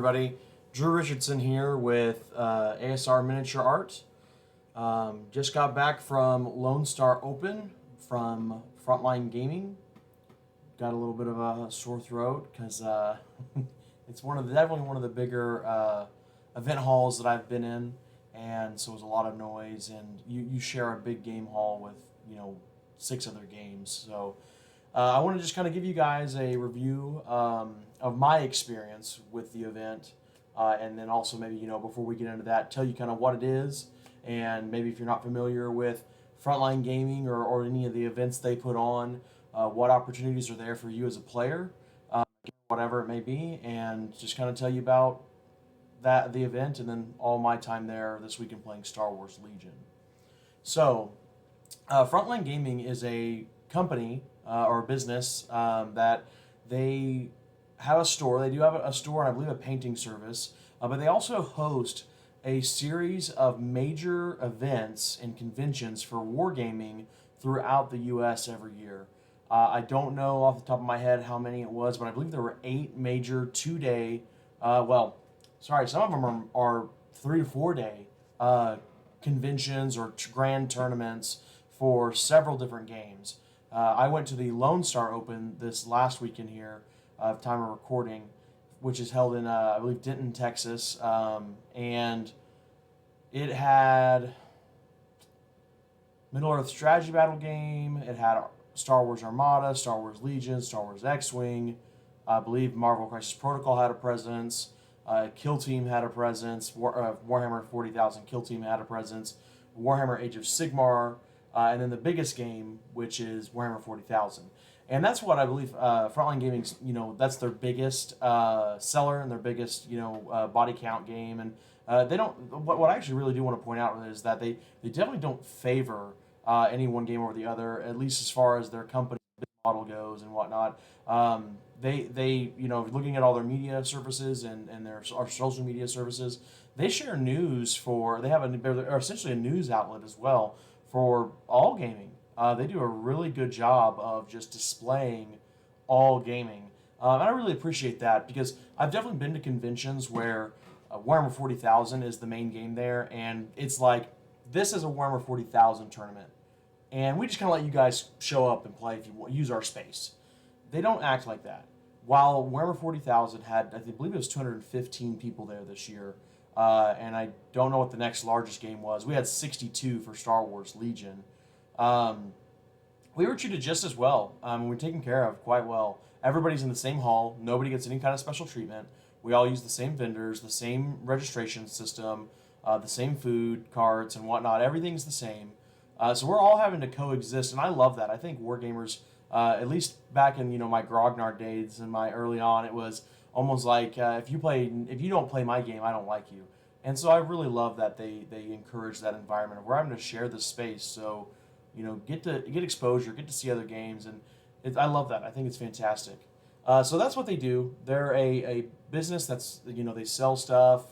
everybody? Drew Richardson here with ASR Miniature Art. Just got back from LoneStarOpen from Frontline Gaming. Got a little bit of a sore throat because it's definitely one of the bigger event halls that I've been in, and so it was a lot of noise. And you share a big game hall with 6 other games, so. I want to just kind of give you guys a review of my experience with the event, and then also maybe, before we get into that, tell you kind of what it is, and maybe if you're not familiar with Frontline Gaming or any of the events they put on, what opportunities are there for you as a player, whatever it may be, and just kind of tell you about the event, and then all my time there this weekend playing StarWars Legion. So, Frontline Gaming is a company or a business that they have a store. They do have a store and I believe a painting service, but they also host a series of major events and conventions for wargaming throughout the U.S. every year. I don't know off the top of my head how many it was, but I believe there were 8 major 2-day, some of them are 3 to 4 day conventions or grand tournaments for several different games. I went to the LoneStarOpen this last weekend here of time of recording, which is held in, I believe, Denton, Texas. And it had Middle-earth strategy battle game. It had Star Wars Armada, Star Wars Legion, Star Wars X-Wing. I believe Marvel Crisis Protocol had a presence. Kill Team had a presence. Warhammer 40,000 Kill Team had a presence. Warhammer Age of Sigmar. And then the biggest game, which is Warhammer 40,000. And that's what I believe Frontline Gaming's, that's their biggest seller and their biggest, body count game. And they don't, what I actually really do want to point out is that they definitely don't favor any one game over the other, at least as far as their company model goes and whatnot. They looking at all their media services and their social media services, they share news they're essentially a news outlet as well for all gaming. They do a really good job of just displaying all gaming. And I really appreciate that because I've definitely been to conventions where Warhammer 40,000 is the main game there, and it's like, this is a Warhammer 40,000 tournament. And we just kind of let you guys show up and play if you use our space. They don't act like that. While Warhammer 40,000 had, I believe it was 215 people there this year, and I don't know what the next largest game was. We had 62 for Star Wars Legion. We were treated just as well. We're taken care of quite well. Everybody's in the same hall. Nobody gets any kind of special treatment. We all use the same vendors, the same registration system, the same food, carts, and whatnot. Everything's the same. So we're all having to coexist, and I love that. I think wargamers, at least back in my Grognard days and my early on, it was almost like if you don't play my game, I don't like you. And so I really love that they encourage that environment. We're having to share this space, so get exposure, get to see other games, and I love that. I think it's fantastic. So that's what they do. They're a business that's they sell stuff.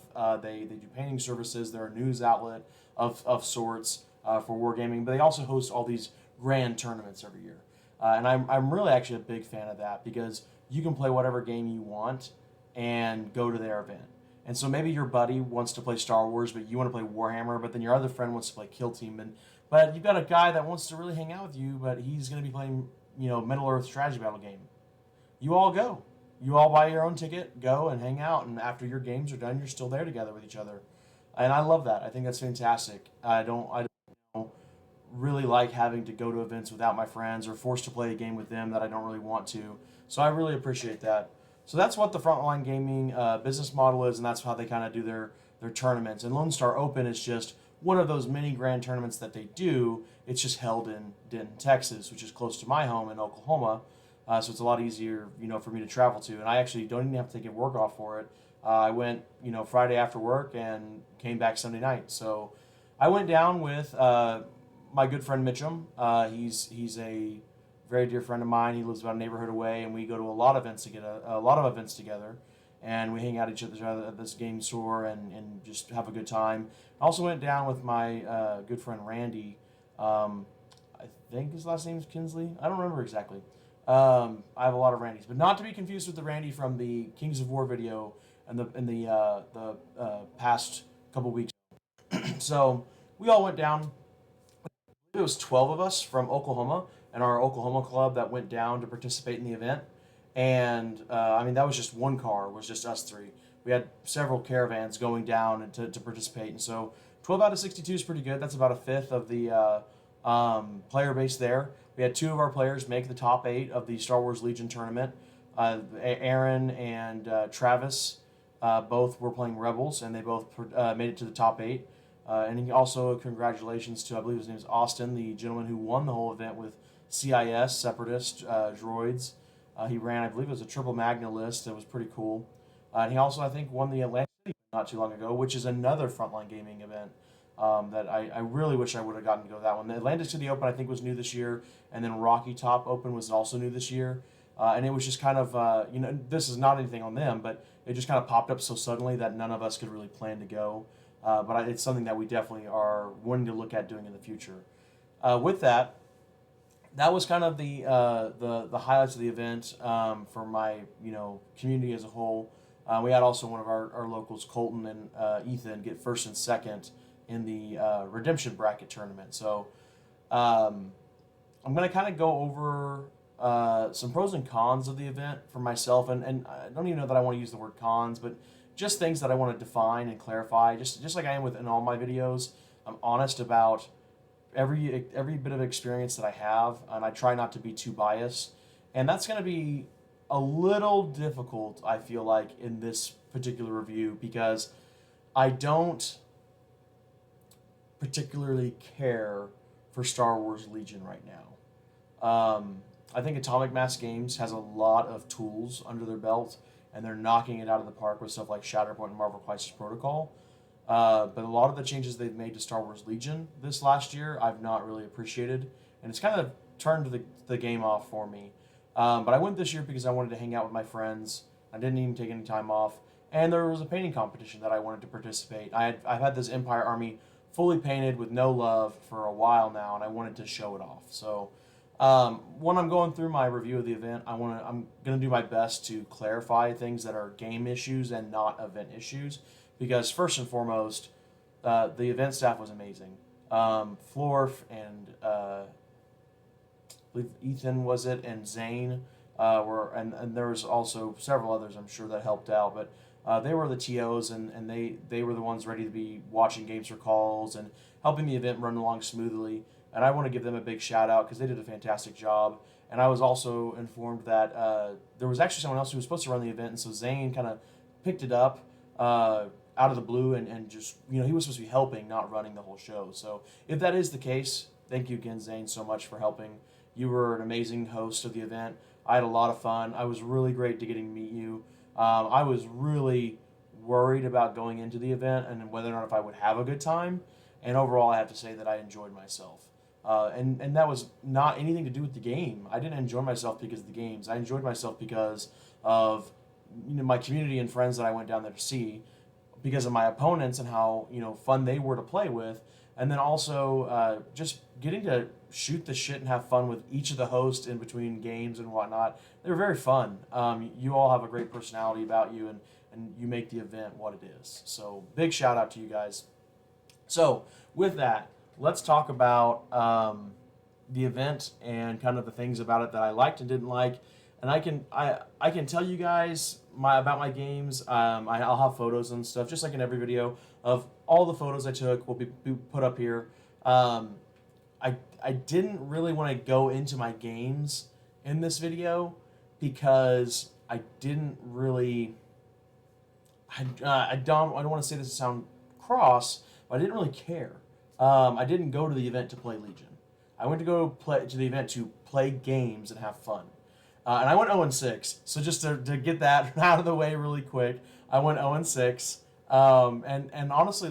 They do painting services. They're a news outlet of sorts for wargaming, but they also host all these grand tournaments every year. And I'm really actually a big fan of that because you can play whatever game you want and go to their event. And so maybe your buddy wants to play Star Wars, but you want to play Warhammer, but then your other friend wants to play Kill Team, but you've got a guy that wants to really hang out with you, but he's going to be playing Middle-earth strategy battle game. You all go. You all buy your own ticket, go and hang out, and after your games are done, you're still there together with each other. And I love that. I think that's fantastic. I don't really like having to go to events without my friends or forced to play a game with them that I don't really want to. So I really appreciate that. So that's what the Frontline Gaming business model is, and that's how they kind of do their tournaments. And LoneStarOpen is just one of those mini grand tournaments that they do. It's just held in Denton, Texas, which is close to my home in Oklahoma. So it's a lot easier, for me to travel to. And I actually don't even have to take work off for it. I went, Friday after work and came back Sunday night. So I went down with my good friend Mitchum. He's a very dear friend of mine. He lives about a neighborhood away, and we go to a lot of events together, and we hang out each other at this game store and just have a good time. I also went down with my good friend Randy. I think his last name is Kinsley. I don't remember exactly. I have a lot of Randys, but not to be confused with the Randy from the Kings of War video in the past couple weeks. So we all went down. It was 12 of us from Oklahoma and our Oklahoma club that went down to participate in the event. And I mean, that was just one car, was just us three. We had several caravans going down to participate. And so 12 out of 62 is pretty good. That's about a fifth of the player base there. We had two of our players make the top 8 of the Star Wars Legion tournament. Aaron and Travis both were playing Rebels, and they both made it to the top 8. And also congratulations to, I believe his name is Austin, the gentleman who won the whole event with CIS, Separatist droids. He ran, I believe it was a triple Magna list. That was pretty cool. And he also, I think, won the Atlantic City not too long ago, which is another Frontline Gaming event that I really wish I would have gotten to go to that one. The Atlantic City Open, I think, was new this year, and then Rocky Top Open was also new this year. And it was just kind of, this is not anything on them, but it just kind of popped up so suddenly that none of us could really plan to go. But it's something that we definitely are wanting to look at doing in the future. With that, that was kind of the highlights of the event for my community as a whole. We had also one of our locals, Colton and Ethan, get first and second in the redemption bracket tournament. So I'm going to kind of go over some pros and cons of the event for myself, and I don't even know that I want to use the word cons, but just things that I want to define and clarify, just like I am in all my videos. I'm honest about every bit of experience that I have, and I try not to be too biased. And that's going to be a little difficult, I feel like, in this particular review, because I don't particularly care for Star Wars Legion right now. I think Atomic Mass Games has a lot of tools under their belt, and they're knocking it out of the park with stuff like Shatterpoint and Marvel Crisis Protocol. But a lot of the changes they've made to Star Wars Legion this last year, I've not really appreciated, and it's kind of turned the game off for me. But I went this year because I wanted to hang out with my friends. I didn't even take any time off, and there was a painting competition that I wanted to participate. I've had this Empire army fully painted with no love for a while now, and I wanted to show it off. So when I'm going through my review of the event, I'm going to do my best to clarify things that are game issues and not event issues, because first and foremost, the event staff was amazing. Florf and I believe Ethan was it, and Zane were, and there was also several others I'm sure that helped out, but they were the TOs, and they were the ones ready to be watching games for calls and helping the event run along smoothly. And I want to give them a big shout out because they did a fantastic job. And I was also informed that there was actually someone else who was supposed to run the event, and so Zane kind of picked it up out of the blue, and just, he was supposed to be helping, not running the whole show. So if that is the case, thank you again, Zane, so much for helping. You were an amazing host of the event. I had a lot of fun. I was really great to getting to meet you. I was really worried about going into the event and whether or not if I would have a good time. And overall, I have to say that I enjoyed myself. And that was not anything to do with the game. I didn't enjoy myself because of the games. I enjoyed myself because of my community and friends that I went down there to see, because of my opponents and how fun they were to play with, and then also just getting to shoot the shit and have fun with each of the hosts in between games and whatnot. They were very fun. You all have a great personality about you, and you make the event what it is. So big shout out to you guys. So with that, let's talk about the event and kind of the things about it that I liked and didn't like. And I can tell you guys about my games. I'll have photos and stuff, just like in every video, of all the photos I took will be put up here. I didn't really want to go into my games in this video because I didn't really. I don't want to say this to sound cross, but I didn't really care. I didn't go to the event to play Legion. I went to to the event to play games and have fun. And I went 0-6. So just to get that out of the way really quick, I went 0-6. And honestly,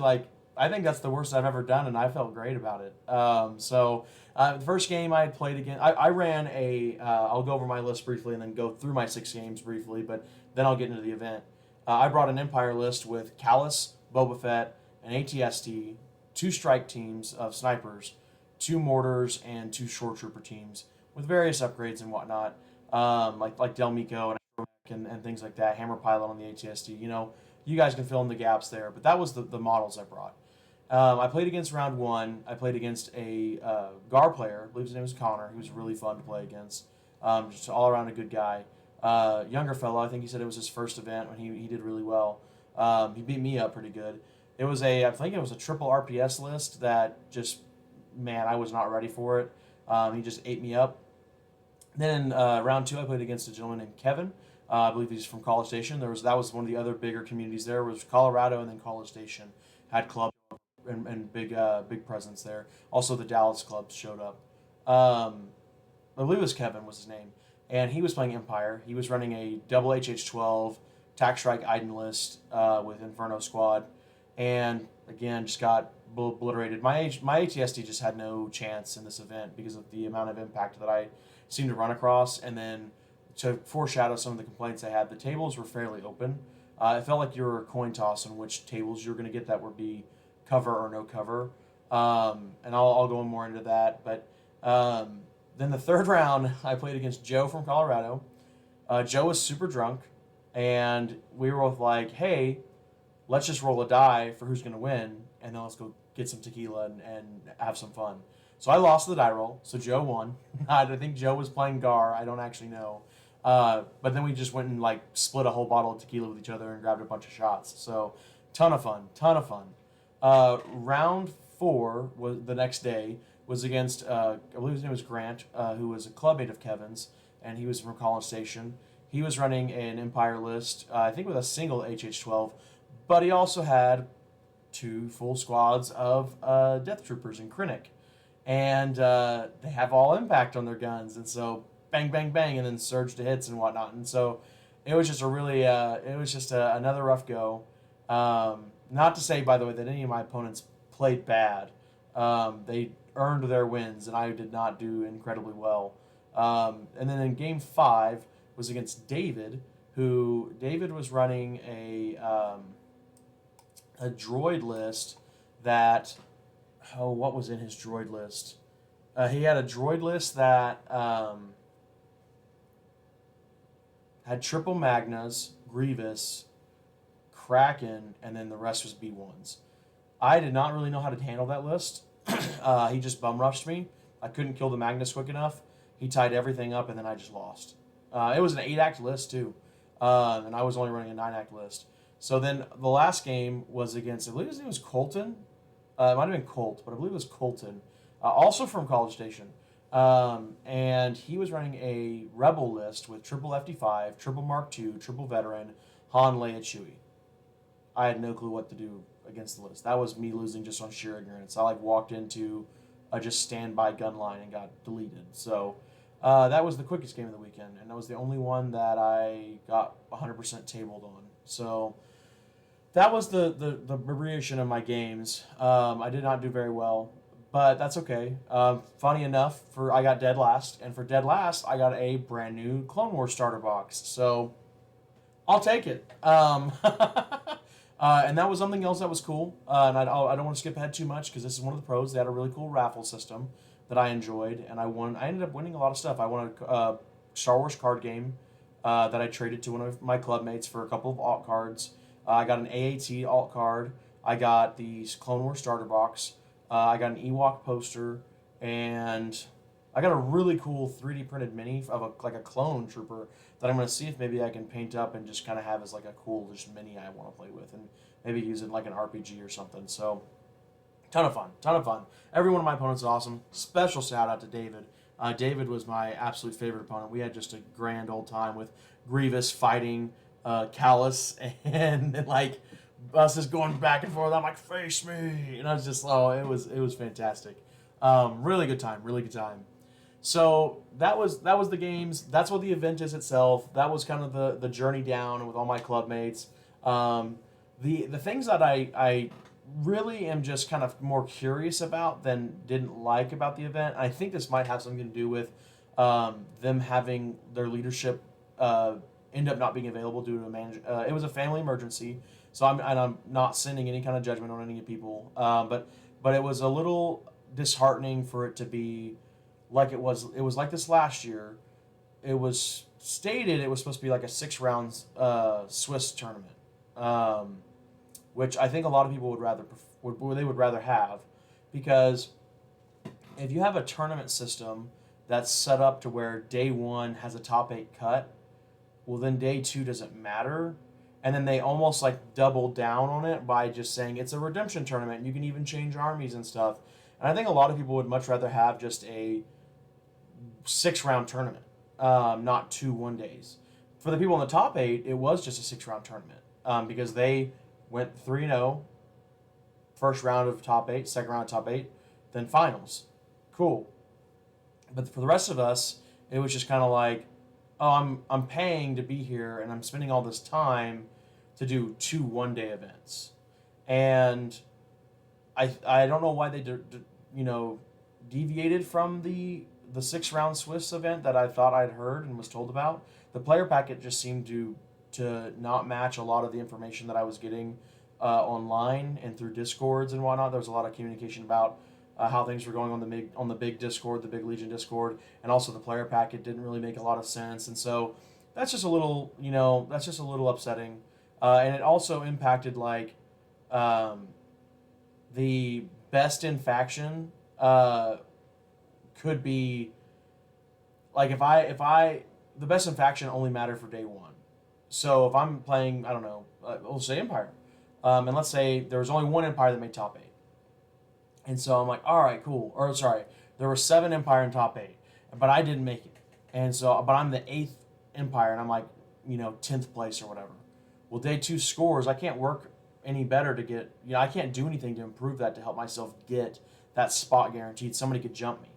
I think that's the worst I've ever done, and I felt great about it. The first game I had played again, I ran I'll go over my list briefly and then go through my 6 games briefly, but then I'll get into the event. I brought an Empire list with Callus, Boba Fett, an ATST, 2 strike teams of snipers, 2 mortars, and 2 shore trooper teams with various upgrades and whatnot, like Del Mico and things like that, Hammer Pilot on the ATST. you guys can fill in the gaps there. But that was the models I brought. I played against round one. I played against a Gar player. I believe his name was Connor. He was really fun to play against. Just all around a good guy. Younger fellow. I think he said it was his first event when he did really well. He beat me up pretty good. I think it was a triple RPS list that just, man, I was not ready for it. He just ate me up. Then in round two, I played against a gentleman named Kevin. I believe he's from College Station. That was one of the other bigger communities there. Was Colorado and then College Station had clubs and big presence there. Also, the Dallas clubs showed up. I believe it was Kevin was his name, and he was playing Empire. He was running a double HH12 Tac Strike Iden list with Inferno Squad, and again just got obliterated. My ATSD just had no chance in this event because of the amount of impact that I seemed to run across, and then to foreshadow some of the complaints I had, the tables were fairly open. It felt like you were a coin toss on which tables you were going to get that would be cover or no cover, and I'll go more into that. But then the third round, I played against Joe from Colorado. Joe was super drunk, and we were both like, hey, let's just roll a die for who's going to win, and then let's go get some tequila and have some fun. So I lost the die roll, so Joe won. I think Joe was playing Gar. I don't actually know. But then we just went and like split a whole bottle of tequila with each other and grabbed a bunch of shots. So ton of fun. Round four was the next day was against, I believe his name was Grant, who was a clubmate of Kevin's, and he was from College Station. He was running an Empire list, I think with a single HH12, but he also had 2 full squads of Death Troopers and Krennic. And they have all impact on their guns, and so bang, bang, bang, and then surge to hits and whatnot. And so it was just another rough go. Not to say, by the way, that any of my opponents played bad. They earned their wins, and I did not do incredibly well. And then in game 5 was against David, who David was running a droid list that, what was in his droid list? He had a droid list that had triple Magnas, Grievous, Kraken, and then the rest was B1s. I did not really know how to handle that list. He just bum rushed me. I couldn't kill the Magnus quick enough. He tied everything up, and then I just lost. It was an 8-act list, too. And I was only running a 9-act list. So then the last game was against, I believe his name was Colton. It might have been Colt, but I believe it was Colton. Also from College Station. And he was running a Rebel list with triple FD5, triple Mark II, triple Veteran, Han, Leia, Chewie. I had no clue what to do against the list. That was me losing just on sheer ignorance. I walked into a just standby gun line and got deleted. So that was the quickest game of the weekend, and that was the only one that I got 100% tabled on. So that was the abbreviation of my games. I did not do very well, but that's okay. Funny enough, I got dead last, and for dead last, I got a brand new Clone Wars starter box. So I'll take it. And that was something else that was cool. And I don't want to skip ahead too much because this is one of the pros. They had a really cool raffle system that I enjoyed, and I won. I ended up winning a lot of stuff. I won a Star Wars card game that I traded to one of my club mates for a couple of alt cards. I got an AAT alt card. I got the Clone Wars starter box. I got an Ewok poster, and I got a really cool 3D printed mini of a clone trooper that I'm going to see if maybe I can paint up and just kind of have as like a cool just mini I want to play with, and maybe use it like an RPG or something. So ton of fun. Every one of my opponents is awesome. Special shout out to David. David was my absolute favorite opponent. We had just a grand old time with Grievous fighting Callus, and like us just going back and forth. I'm like, face me, and I was just, it was fantastic. Really good time. So that was the games. That's what the event is itself. That was kind of the journey down with all my club mates. The things that I really am just kind of more curious about than didn't like about the event. I think this might have something to do with them having their leadership end up not being available due to it was a family emergency. So I'm not sending any kind of judgment on any people. But it was a little disheartening for it to be like it was like this last year. It was stated it was supposed to be like a 6 rounds Swiss tournament. which I think a lot of people would rather have, because if you have a tournament system that's set up to where day one has a top 8 cut, well then day 2 doesn't matter, and then they almost like double down on it by just saying it's a redemption tournament. You can even change armies and stuff. And I think a lot of people would much rather have just a 6-round tournament, not 2 one-days. For the people in the top 8, it was just a 6-round tournament, because they went 3-0, first round of top 8, second round of top 8, then finals. Cool. But for the rest of us, it was just kind of like, oh, I'm paying to be here, and I'm spending all this time to do 2 one-day events. And I don't know why they deviated from the 6-round Swiss event that I thought I'd heard and was told about. The player packet just seemed to not match a lot of the information that I was getting online and through Discords and whatnot. There was a lot of communication about how things were going on the big Discord, the big Legion Discord, and also the player packet didn't really make a lot of sense. And so that's just a little upsetting. And it also impacted like the best in faction could be like if I the best in faction only mattered for day 1. So if I'm playing, I don't know, we'll say Empire, and let's say there was only one Empire that made top 8, and so I'm like, all right, cool. Or sorry, there were 7 Empire in top 8, but I didn't make it, and so but I'm the 8th Empire, and I'm like 10th place or whatever. Well, day 2 scores, I can't work any better to get, I can't do anything to improve that to help myself get that spot guaranteed. Somebody could jump me.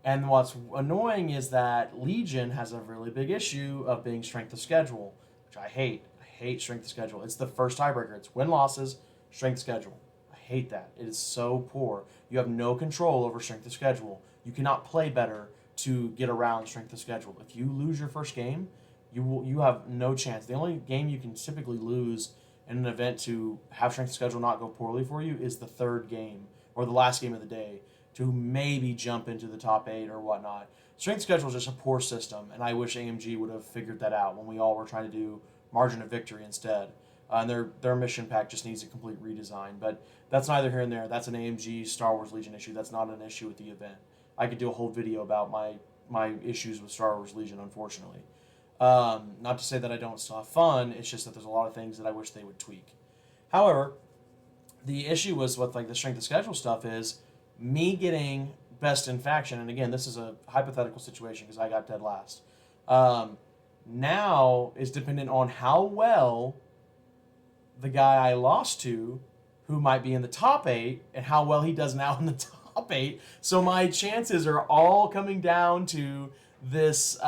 And what's annoying is that Legion has a really big issue of being strength of schedule, which I hate. I hate strength of schedule. It's the first tiebreaker. It's win-losses, strength of schedule. I hate that. It is so poor. You have no control over strength of schedule. You cannot play better to get around strength of schedule. If you lose your first game, you have no chance. The only game you can typically lose in an event to have strength of schedule not go poorly for you is the 3rd game or the last game of the day to maybe jump into the top 8 or whatnot. Strength of schedule is just a poor system, and I wish AMG would have figured that out when we all were trying to do margin of victory instead. And their mission pack just needs a complete redesign. But that's neither here nor there. That's an AMG StarWars Legion issue. That's not an issue with the event. I could do a whole video about my issues with StarWars Legion, unfortunately. Not to say that I don't still have fun. It's just that there's a lot of things that I wish they would tweak. However, the issue was with like the strength of schedule stuff is me getting best in faction. And again, this is a hypothetical situation because I got dead last. Now is dependent on how well the guy I lost to, who might be in the top 8, and how well he does now in the top 8. So my chances are all coming down to this,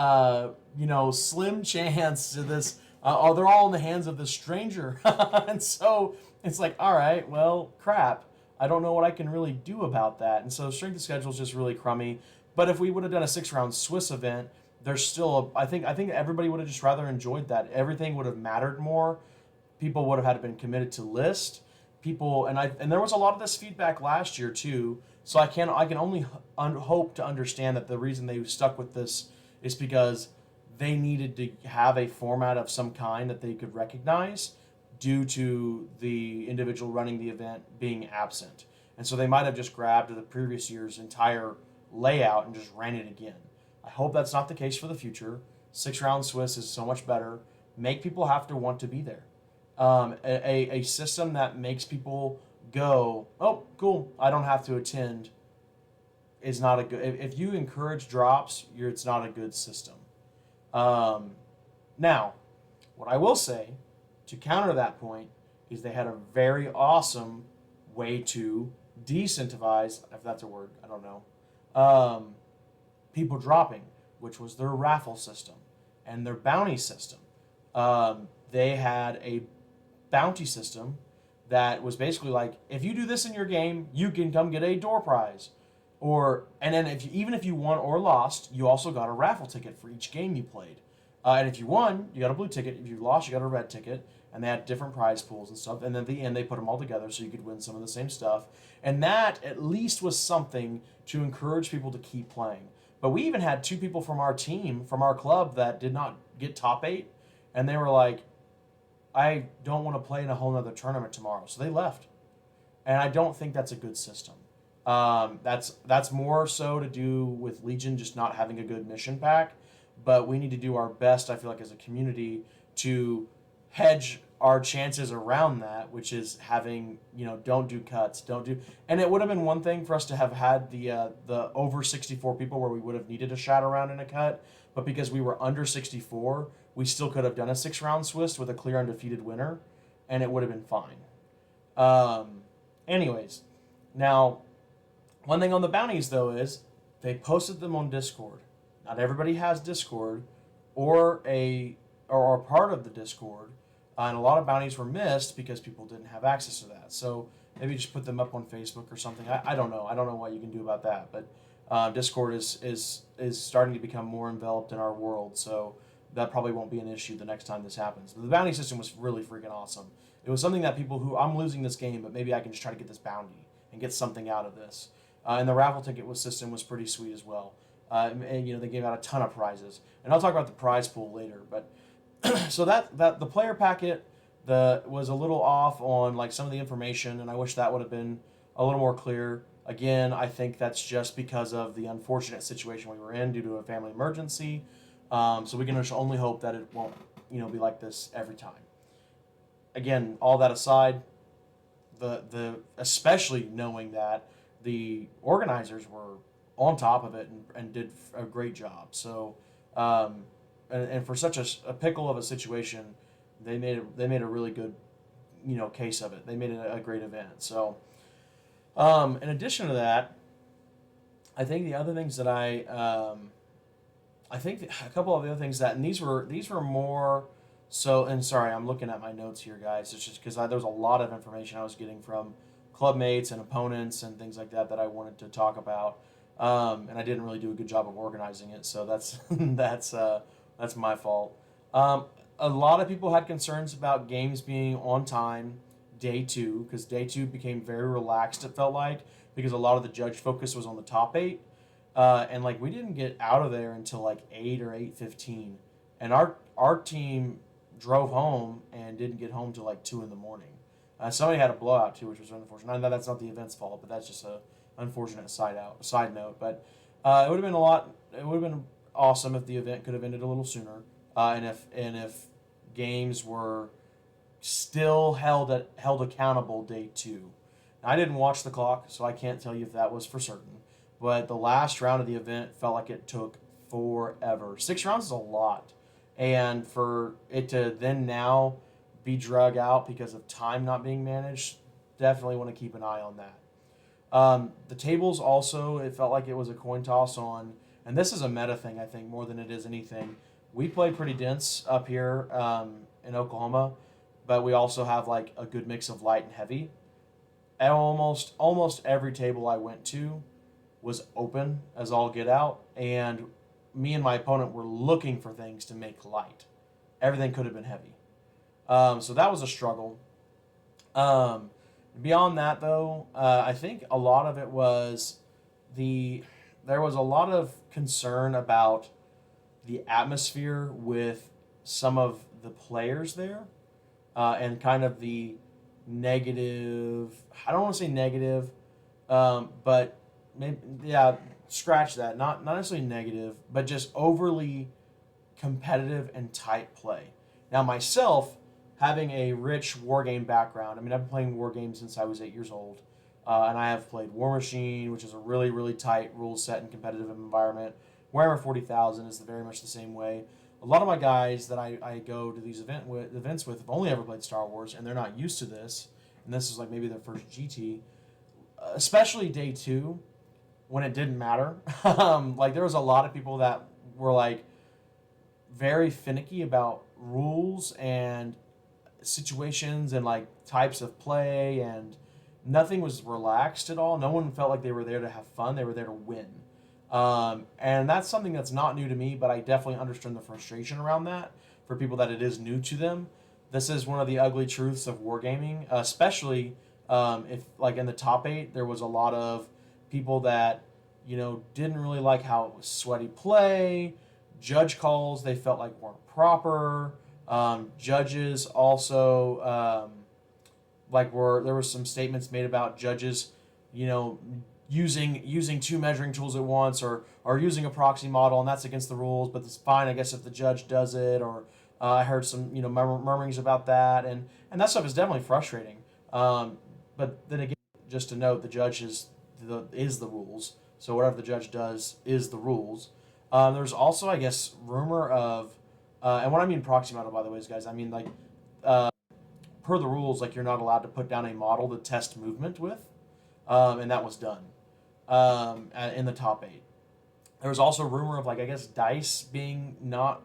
slim chance to this. They're all in the hands of this stranger. And so it's like, all right, well, crap. I don't know what I can really do about that. And so strength of schedule is just really crummy. But if we would have done a 6-round Swiss event, there's still I think everybody would have just rather enjoyed that. Everything would have mattered more. People would have had been committed to list. And there was a lot of this feedback last year too. So I can only hope to understand that the reason they stuck with this is because they needed to have a format of some kind that they could recognize due to the individual running the event being absent. And so they might have just grabbed the previous year's entire layout and just ran it again. I hope that's not the case for the future. 6-round Swiss is so much better. Make people have to want to be there. A system that makes people go, oh, cool, I don't have to attend is not a good... If you encourage drops, it's not a good system. Now, what I will say to counter that point is they had a very awesome way to decentivize, if that's a word, I don't know, people dropping, which was their raffle system and their bounty system. They had a bounty system that was basically like, if you do this in your game, you can come get a door prize. And then even if you won or lost, you also got a raffle ticket for each game you played. And if you won, you got a blue ticket. If you lost, you got a red ticket. And they had different prize pools and stuff. And then at the end, they put them all together so you could win some of the same stuff. And that at least was something to encourage people to keep playing. But we even had 2 people from our team, from our club, that did not get top 8. And they were like, I don't want to play in a whole nother tournament tomorrow. So they left. And I don't think that's a good system. That's more so to do with Legion just not having a good mission pack, but we need to do our best, I feel like, as a community to hedge our chances around that, which is having, don't do cuts, don't do. And it would have been one thing for us to have had the over 64 people where we would have needed a shot around in a cut, but because we were under 64, we still could have done a 6-round Swiss with a clear undefeated winner, and it would have been fine. Anyways, now, one thing on the bounties, though, is they posted them on Discord. Not everybody has Discord or are part of the Discord, and a lot of bounties were missed because people didn't have access to that. So maybe just put them up on Facebook or something. I don't know. I don't know what you can do about that, but Discord is starting to become more enveloped in our world, so that probably won't be an issue the next time this happens. The bounty system was really freaking awesome. It was something that people who, I'm losing this game, but maybe I can just try to get this bounty and get something out of this. And the raffle ticket system was pretty sweet as well. And they gave out a ton of prizes. And I'll talk about the prize pool later. But so that the player packet was a little off on like some of the information, and I wish that would have been a little more clear. Again, I think that's just because of the unfortunate situation we were in due to a family emergency. So we can just only hope that it won't, be like this every time. Again, all that aside, the especially knowing that the organizers were on top of it and did a great job. So, and for such a pickle of a situation, they made a really good, case of it. They made it a great event. So, in addition to that, I think the other things that I think a couple of the other things that, and these were more. So, and sorry, I'm looking at my notes here, guys. It's just because there was a lot of information I was getting from clubmates and opponents and things like that I wanted to talk about, and I didn't really do a good job of organizing it. So that's that's my fault. A lot of people had concerns about games being on time day 2 because day 2 became very relaxed. It felt like because a lot of the judge focus was on the top 8, and like we didn't get out of there until like 8 or 8:15, and our team drove home and didn't get home till like 2 in the morning. Somebody had a blowout too, which was unfortunate. I know that's not the event's fault, but that's just a unfortunate side note. But it would have been It would have been awesome if the event could have ended a little sooner, and if games were still held accountable day 2. Now, I didn't watch the clock, so I can't tell you if that was for certain. But the last round of the event felt like it took forever. 6 rounds is a lot. And for it to then now be drug out because of time not being managed, definitely want to keep an eye on that. The tables also, it felt like it was a coin toss on, and this is a meta thing, I think, more than it is anything. We play pretty dense up here in Oklahoma, but we also have like a good mix of light and heavy. And almost every table I went to was open as all get out, and me and my opponent were looking for things to make light. Everything could have been heavy. So that was a struggle. Beyond that, though, I think a lot of it was there was a lot of concern about the atmosphere with some of the players there, and kind of the negative. I don't want to say negative, but maybe scratch that. Not necessarily negative, but just overly competitive and tight play. Now, myself, having a rich wargame background, I've been playing wargames since I was 8 years old, and I have played War Machine, which is a really, really tight rule set and competitive environment. Warhammer 40,000 is very much the same way. A lot of my guys that I go to these events with have only ever played Star Wars, and they're not used to this, and this is like maybe their first GT, especially day 2, when it didn't matter. Like there was a lot of people that were like very finicky about rules and situations and like types of play, and nothing was relaxed at all. No one felt like they were there to have fun. They were there to win. And that's something that's not new to me, but I definitely understand the frustration around that for people that it is new to them. This is one of the ugly truths of wargaming, especially if like in the top 8, there was a lot of people that, didn't really like how it was sweaty play, judge calls they felt like weren't proper, Judges also, there were some statements made about judges, you know, using two measuring tools at once, or using a proxy model, and that's against the rules. But it's fine, I guess, if the judge does it. Or I heard some murmurings about that, and that stuff is definitely frustrating. But then again, just to note, the judge is the rules. So whatever the judge does is the rules. There's also, I guess, rumor of, and when I mean proxy model, by the way, guys, I mean like, uh, per the rules, like you're not allowed to put down a model to test movement with, and that was done in the top 8. There was also rumor of, like, I guess, dice being not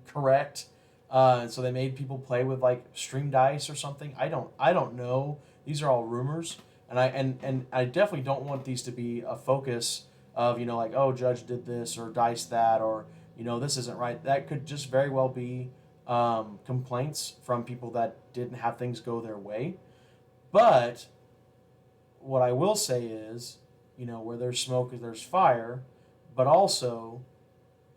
correct, so they made people play with like stream dice or something. I don't know. These are all rumors, and I definitely don't want these to be a focus of, like, oh, judge did this or dice that, or this isn't right. That could just very well be complaints from people that didn't have things go their way. But what I will say is, where there's smoke, there's fire. But also,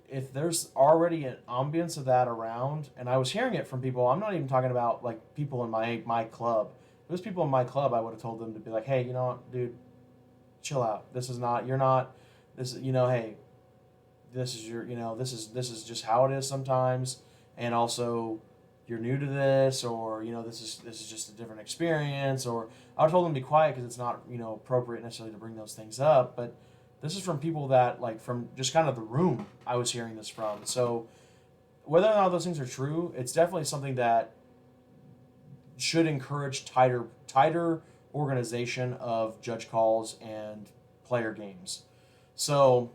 if there's already an ambience of that around, and I was hearing it from people, I'm not even talking about like people in my club. If it was people in my club, I would have told them to be like, hey, dude, chill out. This is not, you're not, this, hey, this is your, this is just how it is sometimes. And also, you're new to this, or this is just a different experience. Or I told them to be quiet because it's not appropriate necessarily to bring those things up. But this is from people that, like, from just kind of the room I was hearing this from. So whether or not those things are true, it's definitely something that should encourage tighter organization of judge calls and player games. So,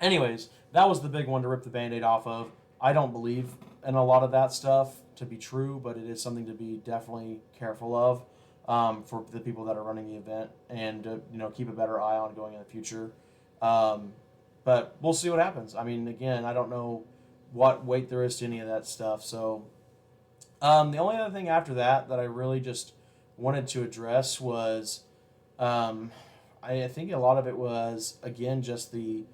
anyways, that was the big one to rip the Band-Aid off of. I don't believe in a lot of that stuff to be true, but it is something to be definitely careful of, for the people that are running the event, and to keep a better eye on going in the future. But we'll see what happens. I mean, again, I don't know what weight there is to any of that stuff. So the only other thing after that I really just wanted to address was, I think a lot of it was, again, just the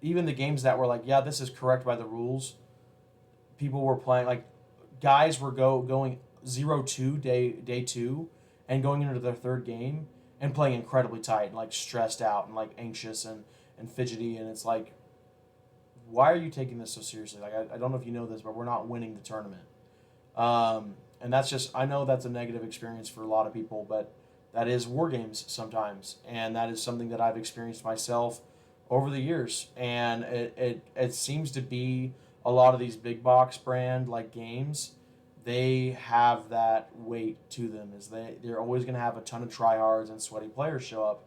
even the games that were like, yeah, this is correct by the rules. People were playing, like, guys were going 0-2 day 2, and going into their third game and playing incredibly tight and, like, stressed out and, like, anxious and fidgety. And it's like, why are you taking this so seriously? Like, I don't know if you know this, but we're not winning the tournament. And that's just, I know that's a negative experience for a lot of people, but that is war games sometimes, and that is something that I've experienced myself over the years. And it seems to be a lot of these big box brand like games, they have that weight to them, is they're always going to have a ton of tryhards and sweaty players show up,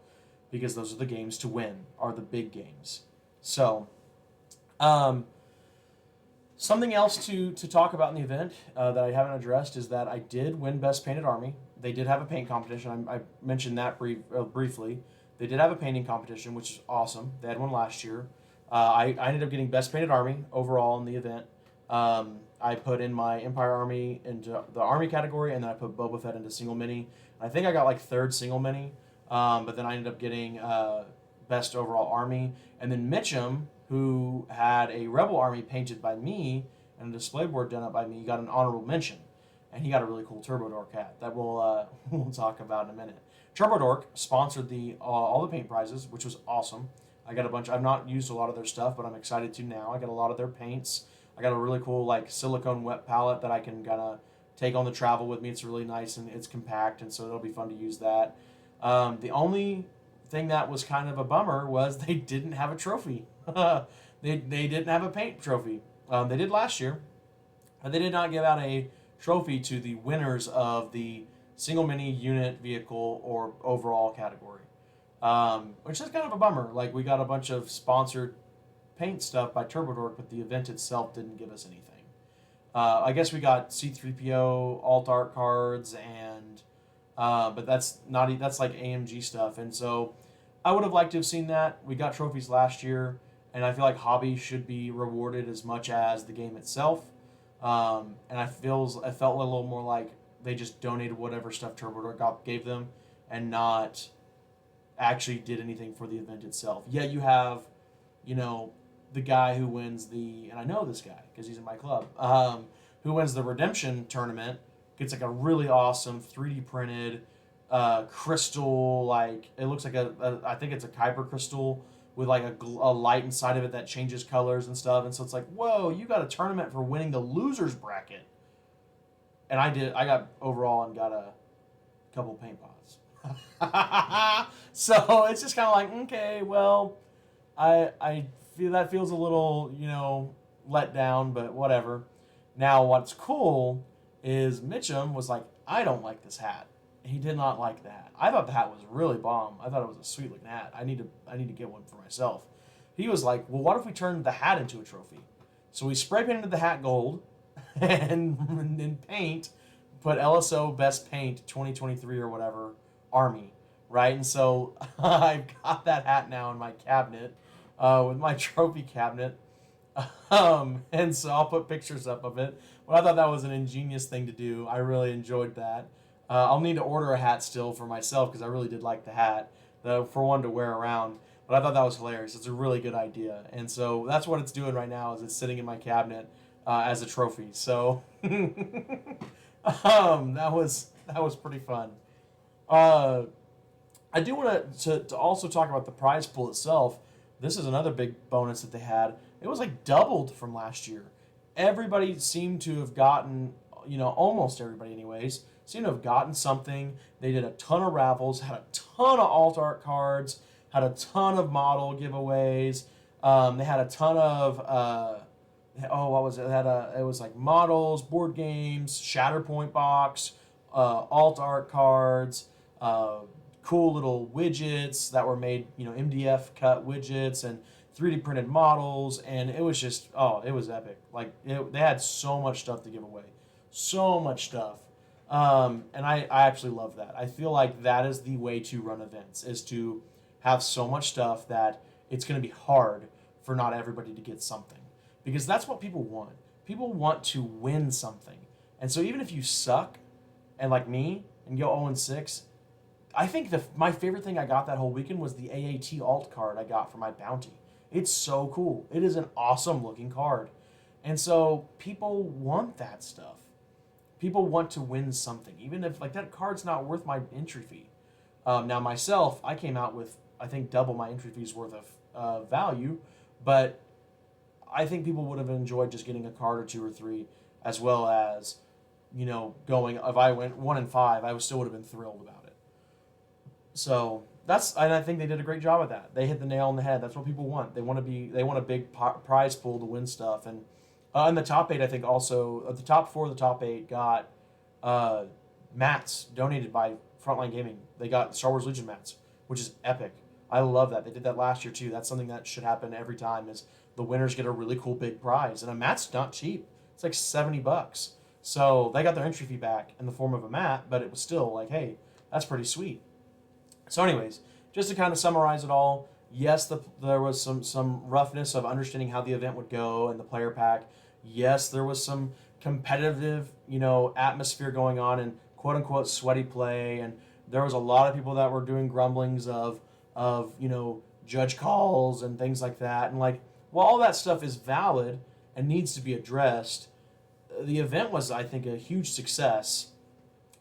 because those are the games to win, are the big games. So something else to talk about in the event that I haven't addressed is that I did win Best Painted Army. They did have a paint competition. I mentioned that briefly. They did have a painting competition, which is awesome. They had one last year. I ended up getting Best Painted Army overall in the event. I put in my Empire Army into the Army category, and then I put Boba Fett into Single Mini. I think I got like third Single Mini, but then I ended up getting Best Overall Army. And then Mitchum, who had a Rebel Army painted by me and a display board done up by me, got an honorable mention. And he got a really cool Turbo Dork hat that we'll talk about in a minute. Turbo Dork sponsored all the paint prizes, which was awesome. I got a bunch. I've not used a lot of their stuff, but I'm excited to now. I got a lot of their paints. I got a really cool, like, silicone wet palette that I can kind of take on the travel with me. It's really nice and it's compact, and so it'll be fun to use that. The only thing that was kind of a bummer was they didn't have a trophy. they didn't have a paint trophy. They did last year, but they did not give out a trophy to the winners of the single mini unit vehicle or overall category, which is kind of a bummer. Like, we got a bunch of sponsored paint stuff by TurboDork, but the event itself didn't give us anything. I guess we got C-3PO alt art cards, and but that's like AMG stuff, and so I would have liked to have seen that. We got trophies last year, and I feel like hobby should be rewarded as much as the game itself. And I felt a little more like they just donated whatever stuff TurboDork gave them, and not actually did anything for the event itself. Yet you have, the guy who wins and I know this guy because he's in my club, who wins the redemption tournament gets like a really awesome 3D printed crystal, like it looks like I think it's a Kuiper crystal with like a light inside of it that changes colors and stuff. And so it's like, whoa, you got a tournament for winning the losers bracket. And I got overall and got a couple paint pots. So it's just kind of like, okay, well, I feel that feels a little, let down, but whatever. Now what's cool is Mitchum was like, I don't like this hat. He did not like the hat. I thought the hat was really bomb. I thought it was a sweet looking hat. I need to get one for myself. He was like, well, what if we turned the hat into a trophy? So we spray painted the hat gold and in paint put LSO Best Paint 2023 or whatever Army, right? And so I've got that hat now in my cabinet with my trophy cabinet. And so I'll put pictures up of it. But I thought that was an ingenious thing to do. I really enjoyed that. I'll need to order a hat still for myself because I really did like the hat for one to wear around. But I thought that was hilarious. It's a really good idea. And so that's what it's doing right now is it's sitting in my cabinet as a trophy. So that was pretty fun. I do want to also talk about the prize pool itself. This is another big bonus that they had. It was like doubled from last year. Everybody seemed to have gotten, almost everybody anyways, seemed to have gotten something. They did a ton of raffles, had a ton of alt art cards, had a ton of model giveaways. They had a ton of, what was it? It was like models, board games, Shatterpoint box, alt art cards, cool little widgets that were made, MDF cut widgets and 3D printed models, and it was just, it was epic. Like, they had so much stuff to give away. So much stuff. And I actually love that. I feel like that is the way to run events, is to have so much stuff that it's going to be hard for not everybody to get something. Because that's what people want. People want to win something. And so even if you suck, and like me, and go 0-6, I think my favorite thing I got that whole weekend was the AAT alt card I got for my bounty. It's so cool. It is an awesome looking card. And so people want that stuff. People want to win something, even if like that card's not worth my entry fee. Now myself, I came out with, I think, double my entry fee's worth of value, but I think people would have enjoyed just getting a card or 2 or 3, as well as, going, if I went 1-5, I still would have been thrilled about it. So and I think they did a great job of that. They hit the nail on the head. That's what people want. They want a big prize pool to win stuff. And in the top 8, I think also, the top 4 of the top 8 got mats donated by Frontline Gaming. They got StarWars Legion mats, which is epic. I love that. They did that last year too. That's something that should happen every time, is the winners get a really cool big prize. And a mat's not cheap. It's like $70. So they got their entry fee back in the form of a mat, but it was still like, hey, that's pretty sweet. So anyways, just to kind of summarize it all, yes, there was some roughness of understanding how the event would go and the player pack. Yes, there was some competitive, atmosphere going on and quote-unquote sweaty play. And there was a lot of people that were doing grumblings of judge calls and things like that. And like, while all that stuff is valid and needs to be addressed, the event was, I think, a huge success.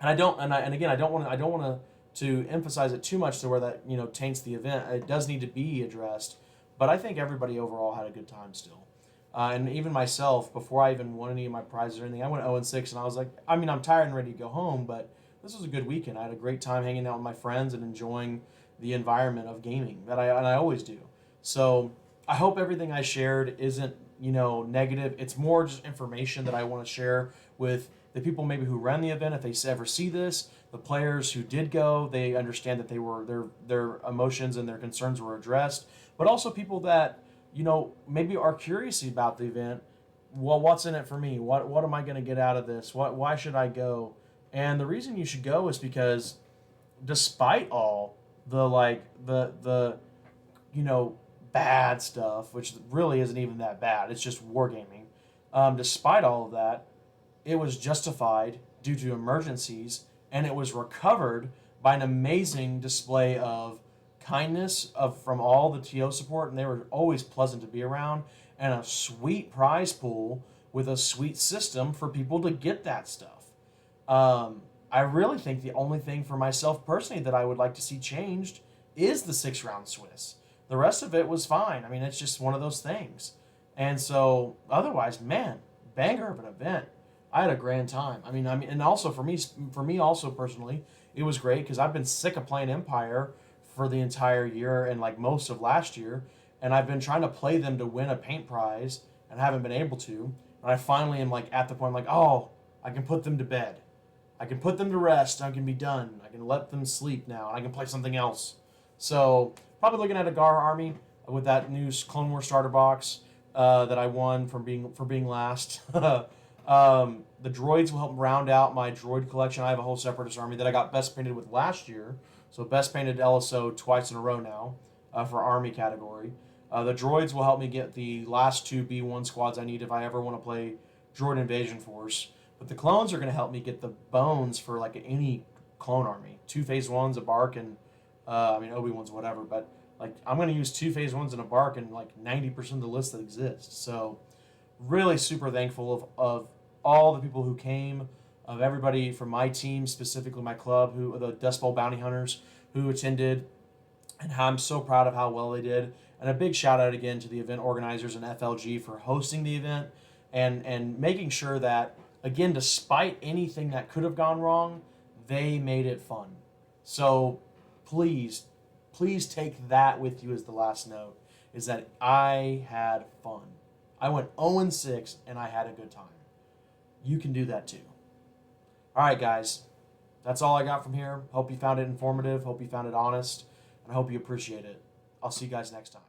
And I don't want to emphasize it too much to where that taints the event. It does need to be addressed, but I think everybody overall had a good time still. And even myself, before I even won any of my prizes or anything, I went 0-6, and I was like, I'm tired and ready to go home, but this was a good weekend. I had a great time hanging out with my friends and enjoying the environment of gaming that I always do. So I hope everything I shared isn't negative. It's more just information that I want to share with the people maybe who ran the event. If they ever see this, the players who did go, they understand that their emotions and their concerns were addressed. But also people that maybe are curious about the event. Well, what's in it for me? What am I going to get out of this? Why should I go? And the reason you should go is because, despite all the bad stuff, which really isn't even that bad, it's just wargaming. Despite all of that, it was justified due to emergencies, and it was recovered by an amazing display of kindness from all the TO support, and they were always pleasant to be around, and a sweet prize pool with a sweet system for people to get that stuff. I really think the only thing for myself personally that I would like to see changed is the 6-round Swiss. The rest of it was fine. I mean, it's just one of those things. And so, otherwise, man, banger of an event. I had a grand time. I mean, and also for me also personally, it was great because I've been sick of playing Empire for the entire year and like most of last year, and I've been trying to play them to win a paint prize and haven't been able to. And I finally am like at the point like, oh, I can put them to bed. I can put them to rest. I can be done. I can let them sleep now, and I can play something else. So probably looking at a Gar army with that new Clone Wars starter box that I won for being last. The droids will help round out my droid collection. I have a whole Separatist army that I got best painted with last year. So best painted LSO twice in a row now for army category. The droids will help me get the last 2 B1 squads I need if I ever want to play Droid Invasion Force. But the clones are going to help me get the bones for like any clone army. 2 phase 1s, a Bark, and Obi-Wan's whatever. But like I'm going to use 2 phase 1s and a Bark in like 90% of the list that exists. So really super thankful of all the people who came, of everybody from my team, specifically my club, the Dust Bowl Bounty Hunters who attended, and how I'm so proud of how well they did. And a big shout out again to the event organizers and FLG for hosting the event and making sure that, again, despite anything that could have gone wrong, they made it fun. So please take that with you as the last note, is that I had fun. I went 0-6 and I had a good time. You can do that too. All right, guys. That's all I got from here. Hope you found it informative. Hope you found it honest. And I hope you appreciate it. I'll see you guys next time.